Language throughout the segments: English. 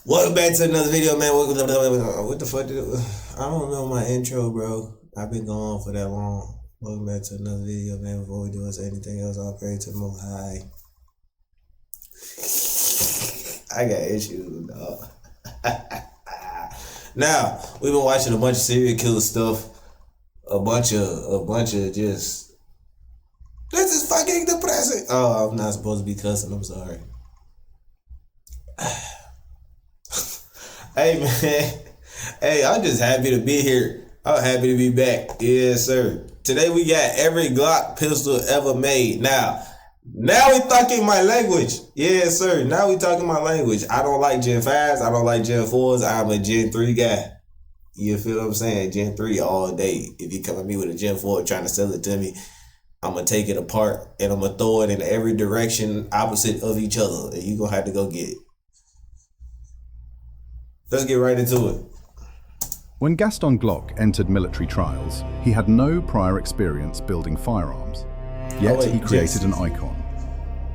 Welcome back to another video, man. What the fuck did it... I don't remember my intro, bro. I've been gone for that long. Welcome back to another video, man. Before we do anything else, I'll pray to the Most High. I got issues, dog. Now, we've been watching a bunch of serial killer stuff. A bunch of just... This is fucking depressing. Oh, I'm not supposed to be cussing. I'm sorry. Hey, man. Hey, I'm just happy to be here. I'm happy to be back. Yes, sir. Today we got every Glock pistol ever made. Now we talking my language. Yes, sir. Now we talking my language. I don't like Gen 5s. I don't like Gen 4s. I'm a Gen 3 guy. You feel what I'm saying? Gen 3 all day. If you come at me with a Gen 4 trying to sell it to me, I'm going to take it apart and I'm going to throw it in every direction opposite of each other. And you're going to have to go get it. Let's get right into it. When Gaston Glock entered military trials, he had no prior experience building firearms. Yet he created an icon.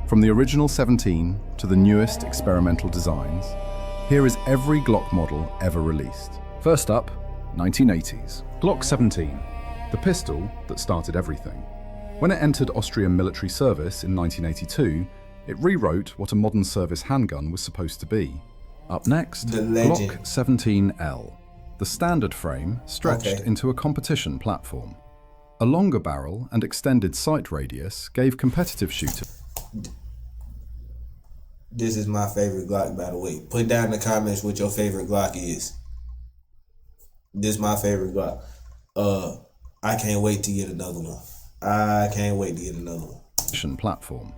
From the original 17 to the newest experimental designs, here is every Glock model ever released. First up, 1980s. Glock 17, the pistol that started everything. When it entered Austrian military service in 1982, it rewrote what a modern service handgun was supposed to be. Up next, Glock 17L, the standard frame stretched into a competition platform. A longer barrel and extended sight radius gave competitive shooters. This is my favorite Glock, by the way. Put down in the comments what your favorite Glock is. This is my favorite Glock. I can't wait to get another one. I can't wait to get another one. Platform.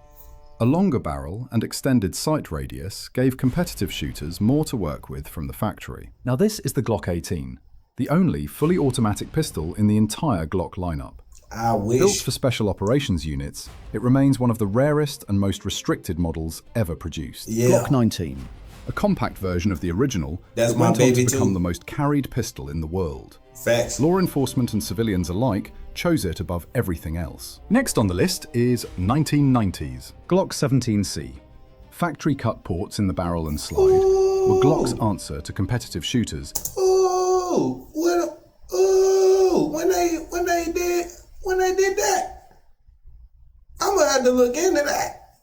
A longer barrel and extended sight radius gave competitive shooters more to work with from the factory. Now this is the Glock 18, the only fully automatic pistol in the entire Glock lineup. I wish. Built for special operations units, it remains one of the rarest and most restricted models ever produced. Yeah. Glock 19, a compact version of the original, That's that my went on to baby become too. the most carried pistol in the world. Facts. Law enforcement and civilians alike chose it above everything else. Next on the list is 1990s. Glock 17C. Factory-cut ports in the barrel and slide were Glock's answer to competitive shooters. When they did that, I'm gonna have to look into that.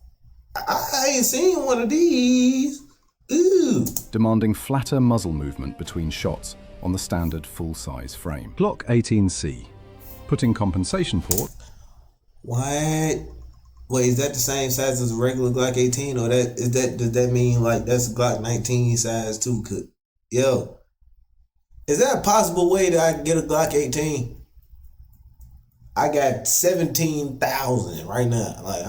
I ain't seen one of these. Ooh. Demanding flatter muzzle movement between shots on the standard full-size frame. Glock 18C. Putting compensation port. What? Wait, is that the same size as a regular Glock 18, or does that mean like that's Glock 19 size too? Yo, is that a possible way that I can get a Glock 18? I got 17,000 right now. Like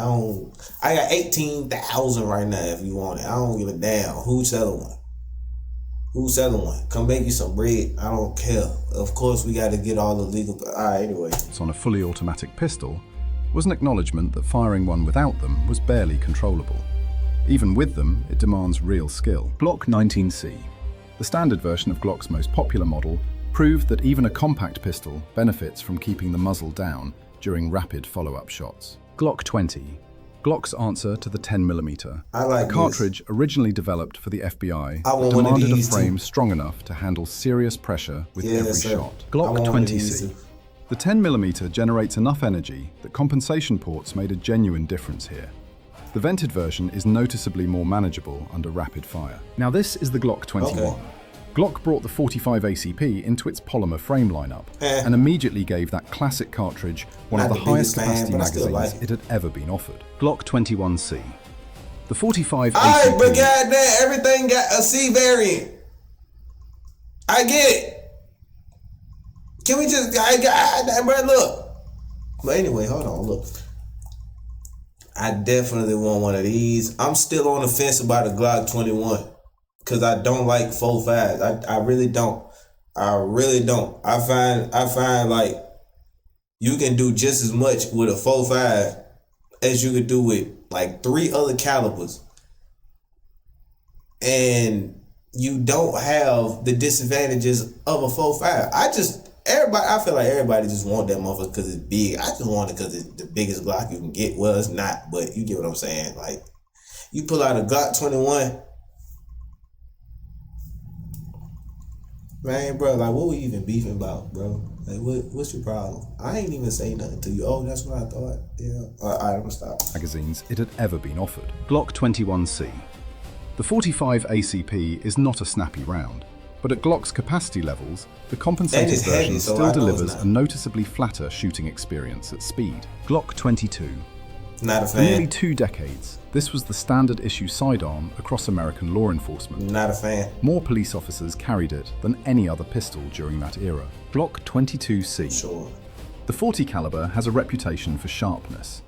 I got 18,000 right now. If you want it, I don't give a damn who's selling one. Who's selling one? Come make you some bread. I don't care. Of course, we got to get all the legal. All right, anyway. On a fully automatic pistol was an acknowledgement that firing one without them was barely controllable. Even with them, it demands real skill. Glock 19C, the standard version of Glock's most popular model, proved that even a compact pistol benefits from keeping the muzzle down during rapid follow-up shots. Glock 20. Glock's answer to the 10mm. I like a cartridge originally developed for the FBI that demanded a frame strong enough to handle serious pressure with every shot. Glock 20C. The 10mm generates enough energy that compensation ports made a genuine difference here. The vented version is noticeably more manageable under rapid fire. Now this is the Glock 21. Okay. Glock brought the 45 ACP into its polymer frame lineup and immediately gave that classic cartridge one of the highest capacity magazines it had ever been offered. Glock 21C. The 45 ACP... Alright, but goddamn, everything got a C variant. I get it. Can we just... Bro, look. But anyway, hold on, look. I definitely want one of these. I'm still on the fence about the Glock 21. Because I don't like 4.5s. I really don't. I really don't. I find like you can do just as much with a 4.5 as you could do with like 3 other calibers. And you don't have the disadvantages of a 4.5. I feel like everybody just want that motherfucker because it's big. I just want it because it's the biggest Glock you can get. Well, it's not, but you get what I'm saying. Like, you pull out a Glock 21, Man, bro, like, what we even beefing about, bro? Like, what's your problem? I ain't even say nothing to you. Oh, that's what I thought. Yeah. All right, I'm gonna stop. Magazines it had ever been offered. Glock 21C. The 45 ACP is not a snappy round, but at Glock's capacity levels, the compensated version still delivers a noticeably flatter shooting experience at speed. Glock 22. Not a fan. For nearly 2 decades, this was the standard issue sidearm across American law enforcement. Not a fan. More police officers carried it than any other pistol during that era. Glock 22C. Sure. The 40 caliber has a reputation for sharpness.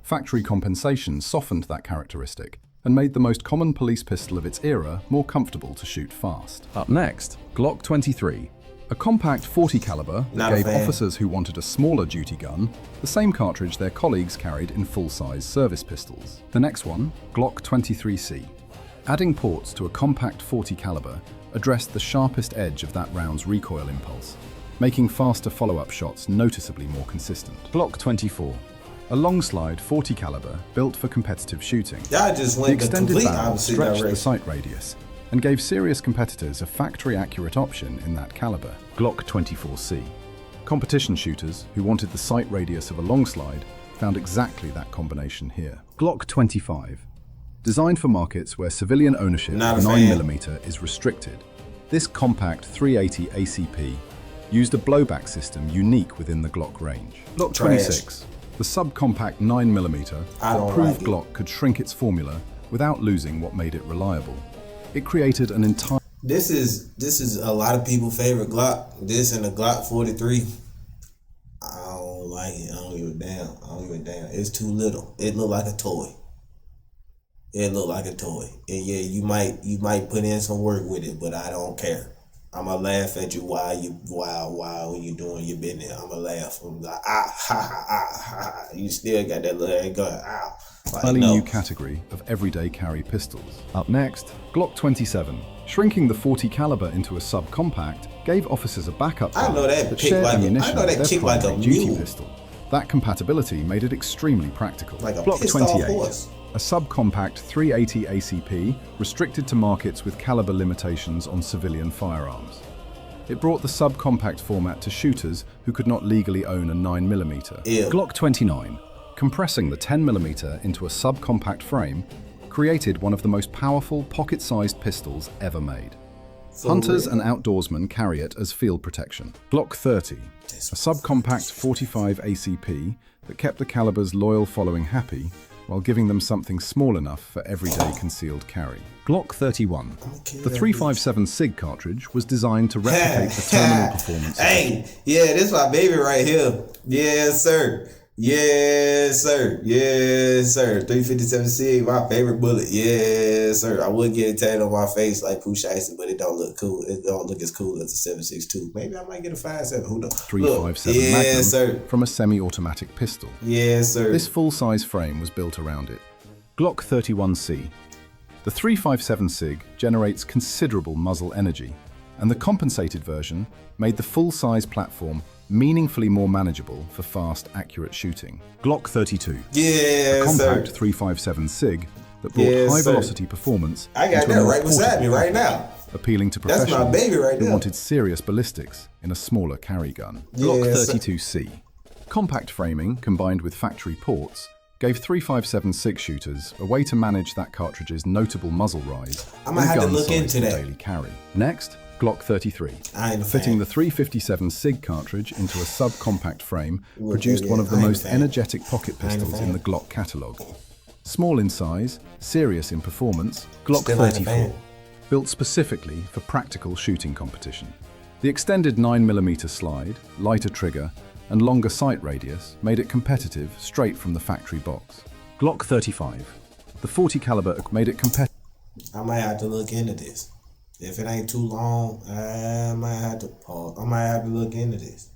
Factory compensation softened that characteristic and made the most common police pistol of its era more comfortable to shoot fast. Up next, Glock 23. A compact 40 caliber that gave officers who wanted a smaller duty gun the same cartridge their colleagues carried in full-size service pistols. The next one, Glock 23C. Adding ports to a compact 40 caliber addressed the sharpest edge of that round's recoil impulse, making faster follow-up shots noticeably more consistent. Glock 24. A long slide 40 caliber built for competitive shooting. Y'all just went the extended complete barrel opposite stretched direction. the sight radius and gave serious competitors a factory-accurate option in that caliber. Glock 24C. Competition shooters who wanted the sight radius of a long slide found exactly that combination here. Glock 25. Designed for markets where civilian ownership of 9mm is restricted, this compact 380 ACP used a blowback system unique within the Glock range. Glock 26. The subcompact 9mm that proved Glock could shrink its formula without losing what made it reliable. It created an entire... This is a lot of people's favorite Glock. This and the Glock 43. I don't like it. I don't give a damn. It's too little. It look like a toy. And yeah, you might put in some work with it, but I don't care. I'ma laugh at you while when you doing your business. I'ma laugh. I'm like, ha ha. You still got that little head going, ow. Fairly new category of everyday carry pistols. Up next, Glock 27. Shrinking the 40 caliber into a subcompact gave officers a backup gun that shared ammunition with their primary duty pistol. That compatibility made it extremely practical. Glock 28. A subcompact 380 ACP restricted to markets with caliber limitations on civilian firearms. It brought the subcompact format to shooters who could not legally own a 9mm. Glock 29. Compressing the 10mm into a subcompact frame created one of the most powerful pocket-sized pistols ever made. Hunters and outdoorsmen carry it as field protection. Glock 30. A subcompact 45 ACP that kept the caliber's loyal following happy while giving them something small enough for everyday concealed carry. Glock 31. The 357 SIG cartridge was designed to replicate the terminal performance. Hey, yeah, this is my baby right here. Yes, sir. Yes, sir. Yes, sir. 357 SIG, my favorite bullet. Yes, sir. I would get it tatted on my face like Pooh Shiesty, but it don't look cool. It don't look as cool as a 7.62. Maybe I might get a 5.7. Who knows? 357 Magnum from a semi-automatic pistol. Yes, sir. This full-size frame was built around it. Glock 31C. The 357 SIG generates considerable muzzle energy, and the compensated version made the full-size platform meaningfully more manageable for fast, accurate shooting. Glock 32. A compact 357 SIG that brought high-velocity performance. I got that right beside me right now. Appealing to professionals That's my baby right who wanted serious ballistics in a smaller carry gun. Glock 32C. Compact framing combined with factory ports gave 357 SIG shooters a way to manage that cartridge's notable muzzle rise I might have to look into that. Daily carry. Next, Glock 33. Fitting the 357 SIG cartridge into a subcompact frame produced one of the most energetic pocket pistols in the Glock catalogue. Small in size, serious in performance, Glock 34. Built specifically for practical shooting competition. The extended 9mm slide, lighter trigger, and longer sight radius made it competitive straight from the factory box. Glock 35. The 40 caliber made it competitive. I might have to look into this. If it ain't too long, I might have to pause. I might have to look into this.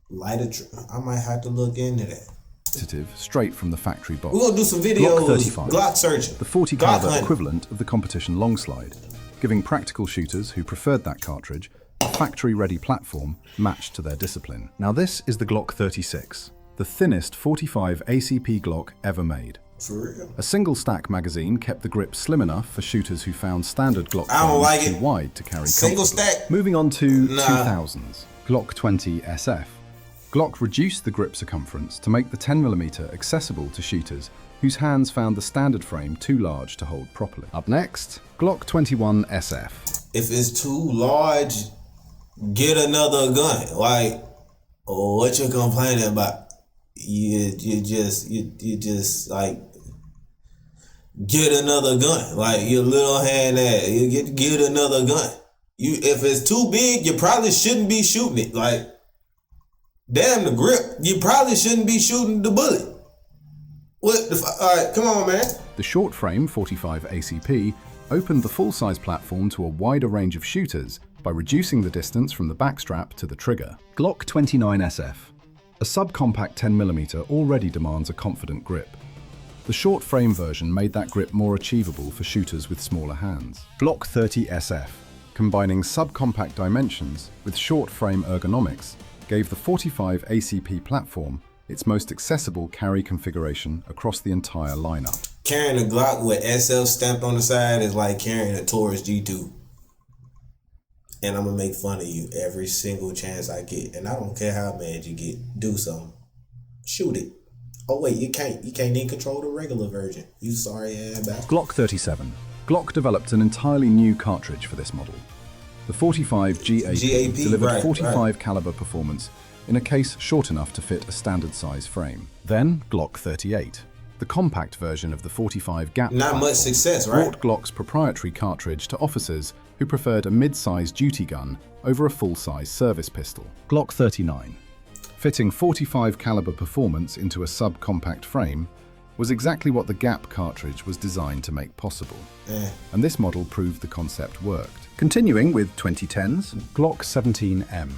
I might have to look into that. Straight from the factory box. We're gonna do some videos. Glock 35. Glock searching. The 40 caliber equivalent of the competition long slide, giving practical shooters who preferred that cartridge a factory-ready platform matched to their discipline. Now this is the Glock 36, the thinnest 45 ACP Glock ever made. For real. A single stack magazine kept the grip slim enough for shooters who found standard Glock I don't like too it. wide to carry Single comfortably. stack? Moving on to 2000s, Glock 20 SF. Glock reduced the grip circumference to make the 10mm accessible to shooters whose hands found the standard frame too large to hold properly. Up next, Glock 21 SF. If it's too large, get another gun. Like, what you complaining about? You just like get another gun. Like your little hand ass, you get another gun. If it's too big, you probably shouldn't be shooting it. Like, damn the grip, you probably shouldn't be shooting the bullet. All right, come on, man. The short frame 45 ACP opened the full-size platform to a wider range of shooters by reducing the distance from the backstrap to the trigger. Glock 29 SF. A subcompact 10mm already demands a confident grip. The short frame version made that grip more achievable for shooters with smaller hands. Glock 30 SF, combining subcompact dimensions with short frame ergonomics, gave the 45 ACP platform its most accessible carry configuration across the entire lineup. Carrying a Glock with SF stamped on the side is like carrying a Taurus G2. And I'm gonna make fun of you every single chance I get. And I don't care how mad you get. Do something. Shoot it. Oh wait, you can't even control the regular version. You sorry ass bastard. Glock 37. Glock developed an entirely new cartridge for this model. The 45 GAP delivered 45 caliber performance in a case short enough to fit a standard size frame. Then Glock 38. The compact version of the 45 GAP not much success, right? Brought Glock's proprietary cartridge to officers who preferred a mid-size duty gun over a full-size service pistol. Glock 39. Fitting 45 caliber performance into a subcompact frame was exactly what the GAP cartridge was designed to make possible. And this model proved the concept worked. Continuing with 2010s, Glock 17M.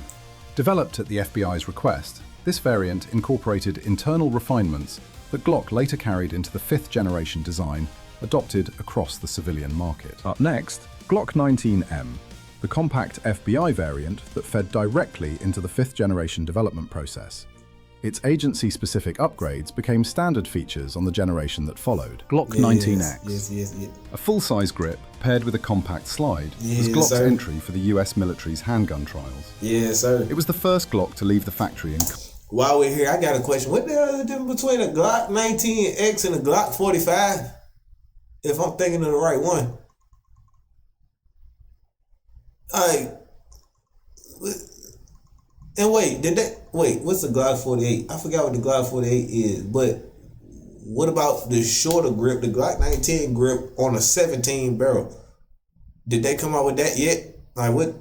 Developed at the FBI's request, this variant incorporated internal refinements that Glock later carried into the 5th generation design adopted across the civilian market. Up next, Glock 19M, the compact FBI variant that fed directly into the 5th generation development process. Its agency-specific upgrades became standard features on the generation that followed. Glock 19X. Yes. A full-size grip paired with a compact slide was Glock's entry for the US military's handgun trials. Yes, sir. It was the first Glock to leave the factory in... While we're here, I got a question. What the hell is the difference between a Glock 19X and a Glock 45? If I'm thinking of the right one. And wait, what's the Glock 48? I forgot what the Glock 48 is, but what about the shorter grip, the Glock 19 grip on a 17 barrel? Did they come out with that yet? Like what?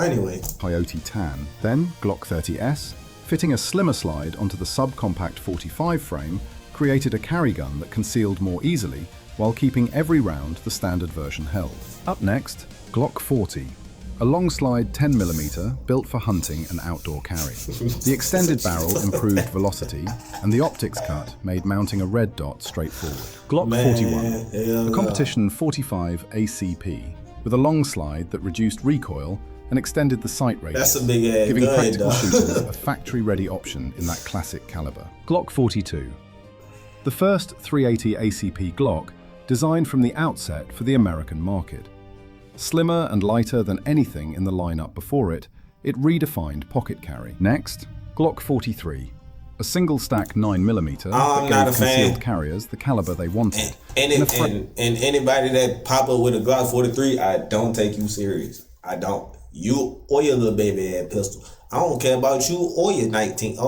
Anyway. Coyote Tan. Then Glock 30S, fitting a slimmer slide onto the subcompact 45 frame, created a carry gun that concealed more easily while keeping every round the standard version held. Up next, Glock 40. A long slide 10mm built for hunting and outdoor carry. The extended barrel improved velocity, and the optics cut made mounting a red dot straightforward. Glock 41. A competition 45 ACP, with a long slide that reduced recoil and extended the sight radius, That's a big ass giving gun, practical dog. shooters a factory-ready option in that classic caliber. Glock 42. The first 380 ACP Glock, designed from the outset for the American market. Slimmer and lighter than anything in the lineup before it, it redefined pocket carry. Next, Glock 43. A single stack 9mm that gave concealed carriers the caliber they wanted. And anybody that pop up with a Glock 43, I don't take you serious. I don't. You or your little baby ass pistol. I don't care about you or your 19.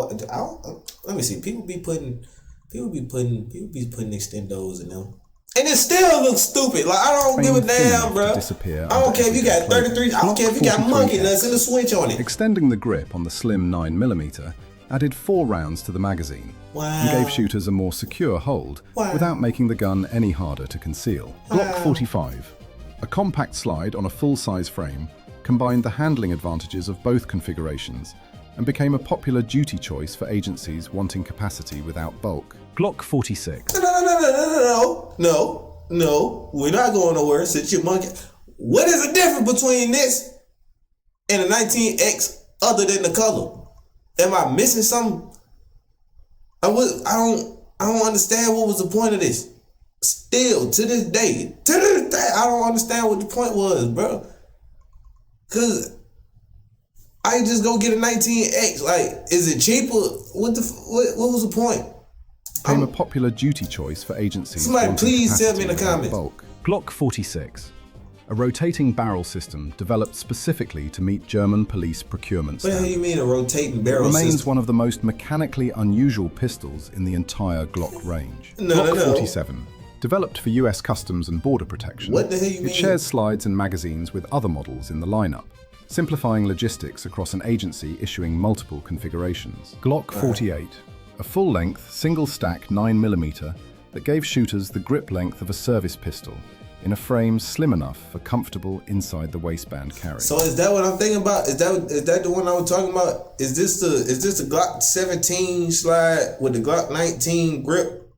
Let me see. People be putting extendos in them. And it still looks stupid. Like, I don't give a damn, bro. I don't care if you got 33. I don't care if you got monkey nuts and a switch on it. Extending the grip on the slim 9mm added 4 rounds to the magazine and gave shooters a more secure hold without making the gun any harder to conceal. Glock 45. A compact slide on a full-size frame combined the handling advantages of both configurations and became a popular duty choice for agencies wanting capacity without bulk. Glock 46. No, we're not going nowhere since you monkey. What is the difference between this and a 19X other than the color? Am I missing something? I don't understand what was the point of this. Still, to this day, I don't understand what the point was, bro. Cause I just go get a 19X. Like, is it cheaper? What was the point? Became a popular duty choice for agencies. Somebody please tell me in the comments. Bulk. Glock 46, a rotating barrel system developed specifically to meet German police procurement standards. What the hell you mean a rotating barrel system? It remains system? one of the most mechanically unusual pistols in the entire Glock range. Glock 47, developed for US Customs and Border Protection. What the hell you mean? It shares slides and magazines with other models in the lineup, simplifying logistics across an agency issuing multiple configurations. Glock 48, a full-length, single-stack 9mm that gave shooters the grip length of a service pistol in a frame slim enough for comfortable inside-the-waistband carry. So is that what I'm thinking about? Is that the one I was talking about? Is this the Glock 17 slide with the Glock 19 grip?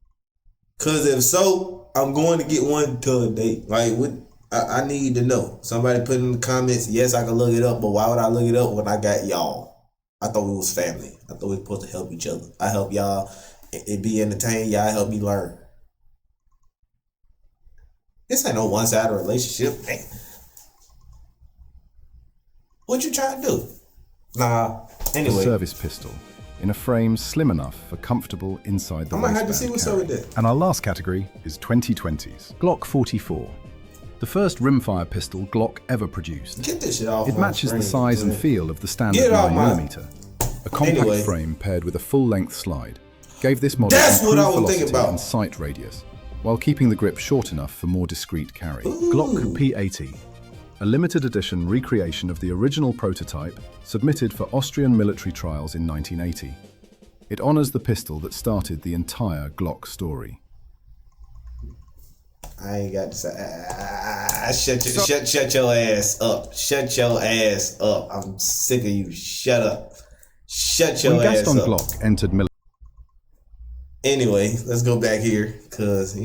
Cause if so, I'm going to get one today. Like, what? I need to know. Somebody put in the comments, yes, I can look it up, but why would I look it up when I got y'all? I thought we was family. I thought we were supposed to help each other. I help y'all it be entertained. Y'all help me learn. This ain't no one-sided relationship. Hey. What you trying to do? Nah, anyway. A service pistol in a frame slim enough for comfortable inside the waistband. I might have to see what's up with that. And our last category is 2020s. Glock 44. The first rimfire pistol Glock ever produced. Get this shit off. It matches the size and feel of the standard 9mm. A compact frame paired with a full-length slide gave this model improved velocity and sight radius, while keeping the grip short enough for more discreet carry. Glock P80, a limited edition recreation of the original prototype submitted for Austrian military trials in 1980. It honors the pistol that started the entire Glock story. I ain't got to say. Shut your ass up. Shut your ass up. I'm sick of you. Shut up. Shut your ass up. When Gaston Glock entered military. Anyway, let's go back here, cause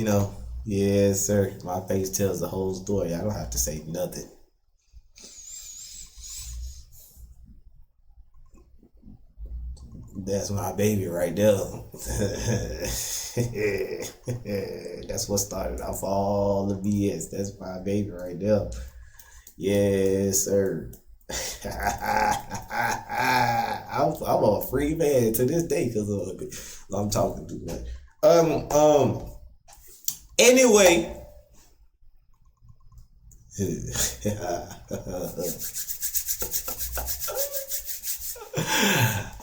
yes, sir. My face tells the whole story. I don't have to say nothing. That's my baby right there. That's what started off all the BS. That's my baby right there. Yes, sir. I'm a free man to this day because I'm talking too much. Anyway.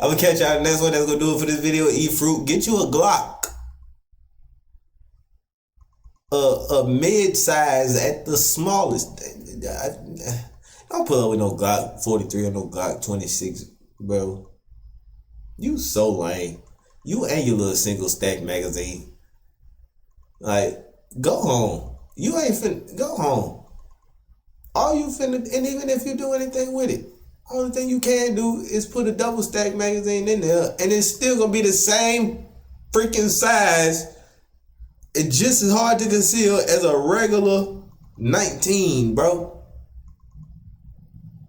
I'm gonna catch y'all in the next one. That's gonna do it for this video. Eat fruit. Get you a Glock. A mid-size at the smallest. Don't pull up with no Glock 43 or no Glock 26, bro. You so lame. You and your little single stack magazine. Like, go home. You ain't finna go home. All you finna, and even if you do anything with it, only thing you can do is put a double stack magazine in there, and it's still gonna be the same freaking size. It's just as hard to conceal as a regular 19, bro.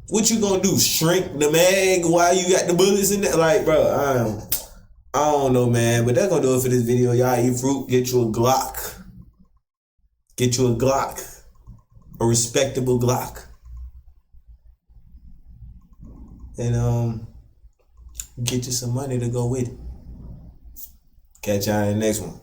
What you gonna do? Shrink the mag while you got the bullets in there? Like, bro, I don't know, man. But that's gonna do it for this video. Y'all eat fruit. Get you a Glock. Get you a Glock. A respectable Glock. And get you some money to go with it. Catch y'all in the next one.